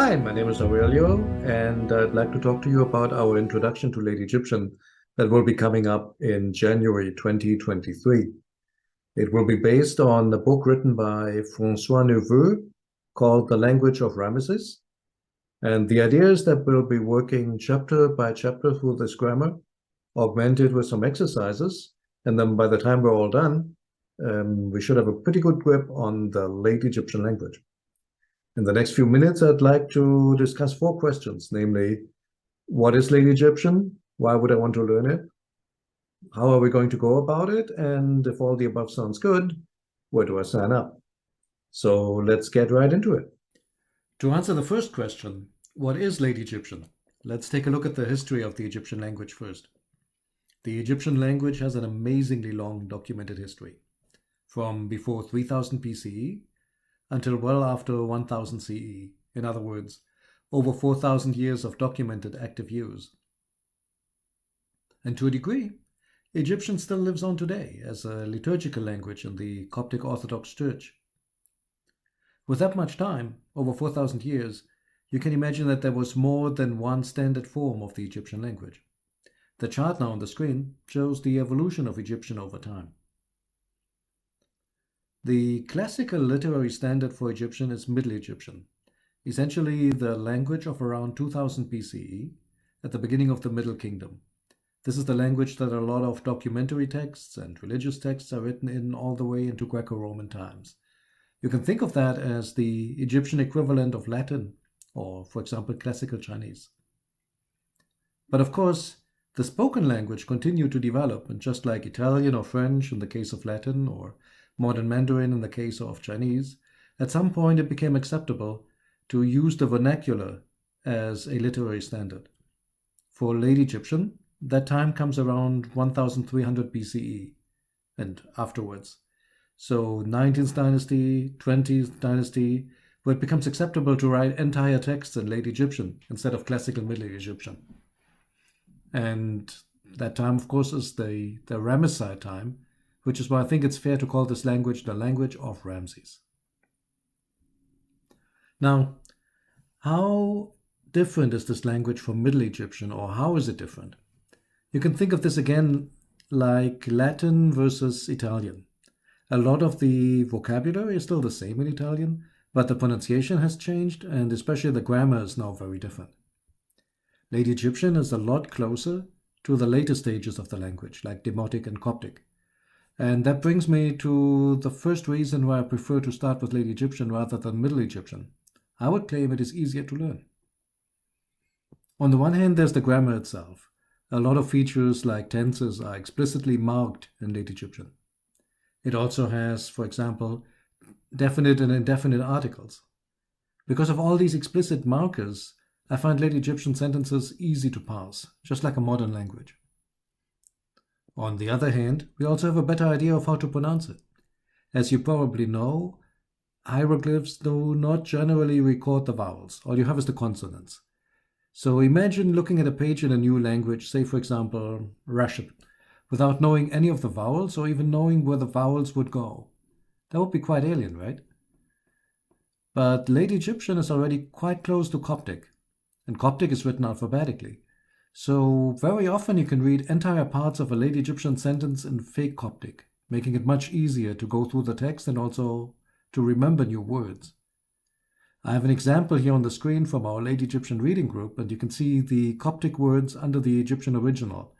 Hi, my name is Aurelio, and I'd like to talk to you about our introduction to Late Egyptian that will be coming up in January 2023. It will be based on a book written by François Neveu called The Language of Ramesses. And the idea is that we'll be working chapter by chapter through this grammar, augmented with some exercises. And then by the time we're all done, we should have a pretty good grip on the Late Egyptian language. In the next few minutes, I'd like to discuss 4 questions, namely, what is Late Egyptian? Why would I want to learn it? How are we going to go about it? And if all the above sounds good, where do I sign up? So let's get right into it. To answer the first question, what is Late Egyptian? Let's take a look at the history of the Egyptian language first. The Egyptian language has an amazingly long documented history, from before 3000 BCE until well after 1000 CE. In other words, over 4000 years of documented active use. And to a degree, Egyptian still lives on today as a liturgical language in the Coptic Orthodox Church. With that much time, over 4000 years, you can imagine that there was more than one standard form of the Egyptian language. The chart now on the screen shows the evolution of Egyptian over time. The classical literary standard for Egyptian is Middle Egyptian, essentially the language of around 2000 BCE, at the beginning of the Middle Kingdom. This is the language that a lot of documentary texts and religious texts are written in all the way into Greco-Roman times. You can think of that as the Egyptian equivalent of Latin, or, for example, classical Chinese. But of course, the spoken language continued to develop, and just like Italian or French in the case of Latin, or modern Mandarin in the case of Chinese, at some point it became acceptable to use the vernacular as a literary standard. For Late Egyptian, that time comes around 1300 BCE and afterwards. So 19th dynasty, 20th dynasty, where it becomes acceptable to write entire texts in Late Egyptian instead of classical Middle Egyptian. And that time, of course, is the Ramesside time, which is why I think it's fair to call this language the language of Ramses. Now, how different is this language from Middle Egyptian, or how is it different? You can think of this again like Latin versus Italian. A lot of the vocabulary is still the same in Italian, but the pronunciation has changed, and especially the grammar is now very different. Late Egyptian is a lot closer to the later stages of the language, like Demotic and Coptic. And that brings me to the first reason why I prefer to start with Late Egyptian rather than Middle Egyptian. I would claim it is easier to learn. On the one hand, there's the grammar itself. A lot of features like tenses are explicitly marked in Late Egyptian. It also has, for example, definite and indefinite articles. Because of all these explicit markers, I find Late Egyptian sentences easy to parse, just like a modern language. On the other hand, we also have a better idea of how to pronounce it. As you probably know, hieroglyphs do not generally record the vowels. All you have is the consonants. So imagine looking at a page in a new language, say for example, Russian, without knowing any of the vowels or even knowing where the vowels would go. That would be quite alien, right? But Late Egyptian is already quite close to Coptic, and Coptic is written alphabetically. So very often you can read entire parts of a Late Egyptian sentence in fake Coptic, making it much easier to go through the text and also to remember new words. I have an example here on the screen from our Late Egyptian reading group, and you can see the Coptic words under the Egyptian original.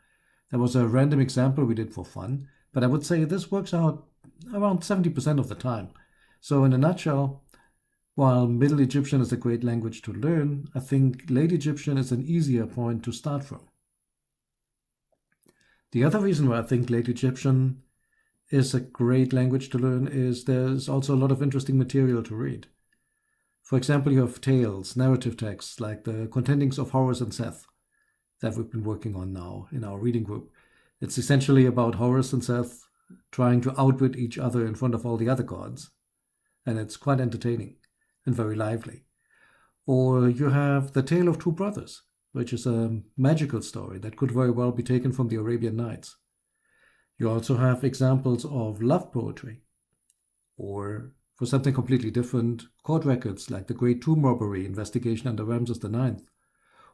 That was a random example we did for fun, but I would say this works out around 70% of the time. So in a nutshell, while Middle Egyptian is a great language to learn, I think Late Egyptian is an easier point to start from. The other reason why I think Late Egyptian is a great language to learn is there's also a lot of interesting material to read. For example, you have tales, narrative texts like the Contendings of Horus and Seth that we've been working on now in our reading group. It's essentially about Horus and Seth trying to outwit each other in front of all the other gods, and it's quite entertaining and very lively. Or you have The Tale of Two Brothers, which is a magical story that could very well be taken from the Arabian Nights. You also have examples of love poetry, or for something completely different, court records like the Great Tomb Robbery investigation under Ramses IX.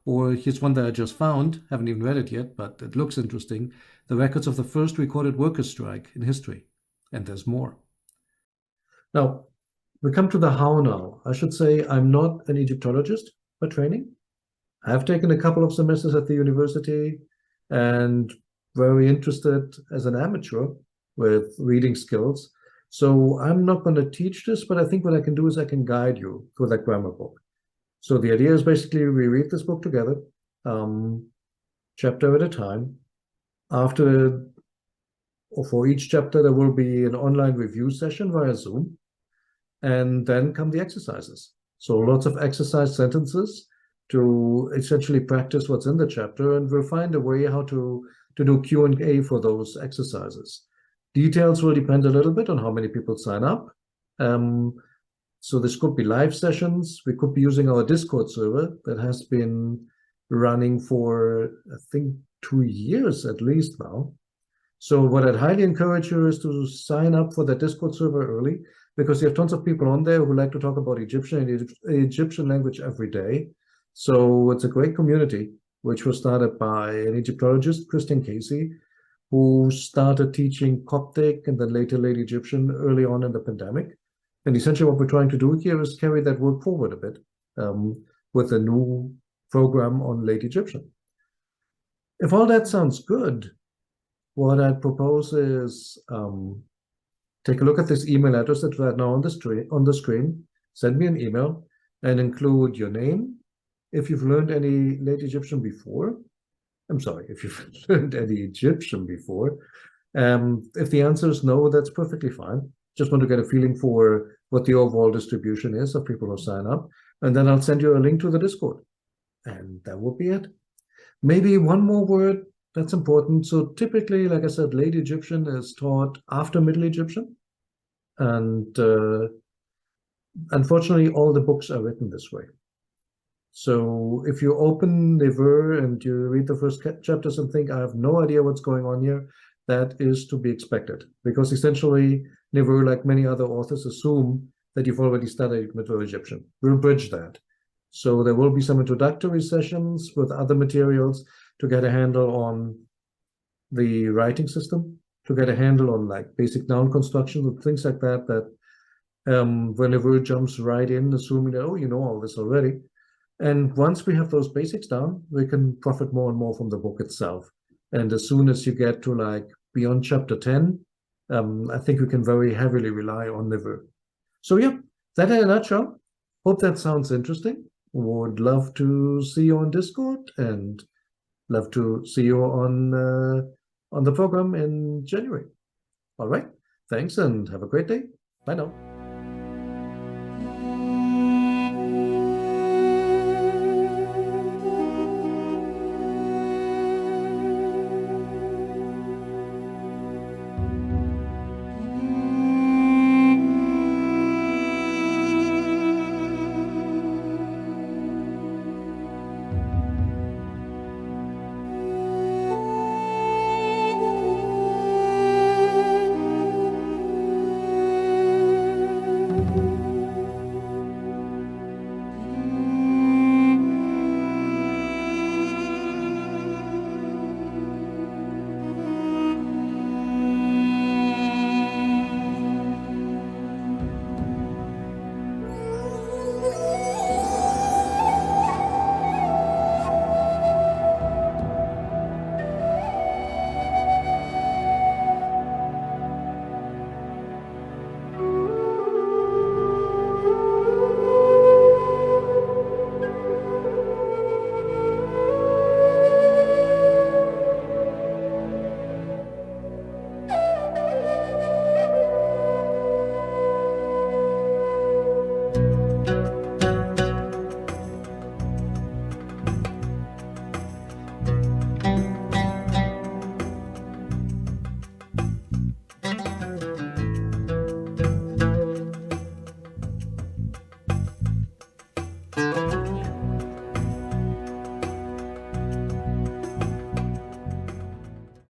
Or here's one that I just found, haven't even read it yet, but it looks interesting, the records of the first recorded workers' strike in history. And there's more. Now, we come to the how now. I should say I'm not an Egyptologist by training. I've taken a couple of semesters at the university and very interested as an amateur with reading skills. So I'm not going to teach this, but I think what I can do is I can guide you through that grammar book. So the idea is basically we read this book together, chapter at a time. After or for each chapter, there will be an online review session via Zoom, and then come the exercises. So lots of exercise sentences to essentially practice what's in the chapter, and we'll find a way how to do Q&A for those exercises. Details will depend a little bit on how many people sign up. So this could be live sessions. We could be using our Discord server that has been running for, I think, 2 years at least now. So what I'd highly encourage you is to sign up for the Discord server early, because you have tons of people on there who like to talk about Egyptian and Egyptian language every day. So it's a great community, which was started by an Egyptologist, Christian Casey, who started teaching Coptic and then later Late Egyptian early on in the pandemic. And essentially what we're trying to do here is carry that work forward a bit with a new program on Late Egyptian. If all that sounds good, what I'd propose is take a look at this email address that's right now on the screen, send me an email and include your name, if you've learned any Late Egyptian before. I'm sorry, if you've learned any Egyptian before. If the answer is no, that's perfectly fine. Just want to get a feeling for what the overall distribution is of people who sign up. And then I'll send you a link to the Discord. And that will be it. Maybe one more word that's important. So typically, like I said, Late Egyptian is taught after Middle Egyptian. And unfortunately, all the books are written this way. So if you open Never and you read the first chapters and think, I have no idea what's going on here, that is to be expected. Because essentially, Never, like many other authors, assume that you've already studied Middle Egyptian. We'll bridge that. So there will be some introductory sessions with other materials to get a handle on the writing system, to get a handle on like basic noun constructions and things like that, whenever it jumps right in, assuming that, oh, you know all this already. And once we have those basics down, we can profit more and more from the book itself. And as soon as you get to like beyond chapter 10, I think we can very heavily rely on Never. So yeah, that in a nutshell. Hope that sounds interesting. Would love to see you on Discord and love to see you on the program in January. All right, thanks and have a great day. Bye now.